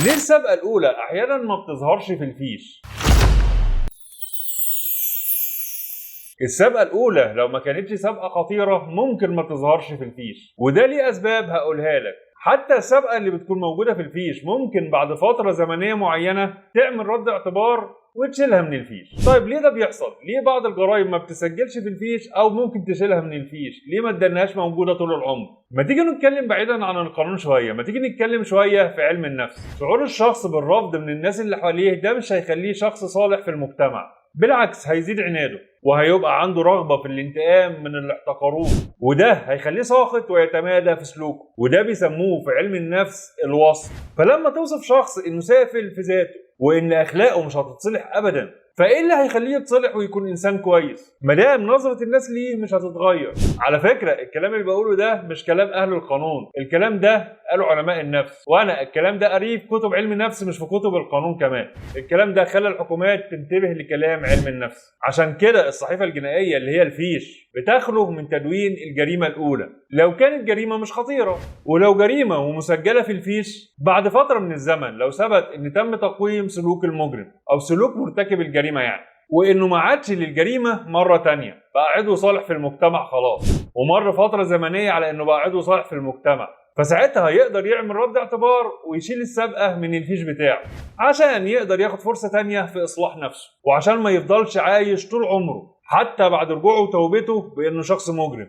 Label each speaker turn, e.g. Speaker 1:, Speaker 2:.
Speaker 1: ليه السابقة الأولى أحيانا ما بتظهرش في الفيش؟ السابقة الأولى لو ما كانتش سابقة خطيرة ممكن ما تظهرش في الفيش، وده ليه أسباب هقولها لك. حتى السابقة اللي بتكون موجودة في الفيش ممكن بعد فترة زمنية معينة تعمل رد اعتبار وتشيلها من الفيش. طيب ليه ده بيحصل؟ ليه بعض الجرائم ما بتسجلش في الفيش أو ممكن تشيلها من الفيش؟ ليه ما تدناش موجودة طول العمر؟ ما تيجي نتكلم بعيدا عن القانون شوية، ما تيجي نتكلم شوية في علم النفس. شعور الشخص بالرفض من الناس اللي حواليه ده مش هيخليه شخص صالح في المجتمع، بالعكس هيزيد عناده وهيبقى عنده رغبة في الانتقام من اللي احتقروه، وده هيخليه ساخط ويتمادى في سلوكه، وده بيسموه في علم النفس الوصف. فلما توصف شخص انه سافل في ذاته وان اخلاقه مش هتتصلح ابدا، فايه اللي هيخليه يتصلح ويكون انسان كويس ما دام نظره الناس ليه مش هتتغير؟ على فكره الكلام اللي بقوله ده مش كلام اهل القانون، الكلام ده قالوا علماء النفس، وانا الكلام ده قريب في كتب علم النفس مش في كتب القانون كمان. الكلام ده خلى الحكومات تنتبه لكلام علم النفس. عشان كده الصحيفه الجنائيه اللي هي الفيش بتخلو من تدوين الجريمه الاولى لو كانت جريمه مش خطيره، ولو جريمه ومسجله في الفيش بعد فتره من الزمن لو ثبت ان تم تقويم سلوك المجرم او سلوك مرتكب الجريمه وانه ما عادش للجريمه مره تانية، بقى عضو صالح في المجتمع خلاص، ومر فتره زمنيه على انه بقى عضو صالح في المجتمع، فساعتها هيقدر يعمل رد اعتبار ويشيل السابقه من الفيش بتاعه عشان يقدر ياخد فرصه تانية في اصلاح نفسه، وعشان ما يفضلش عايش طول عمره حتى بعد رجوعه وتوبته بانه شخص مجرم.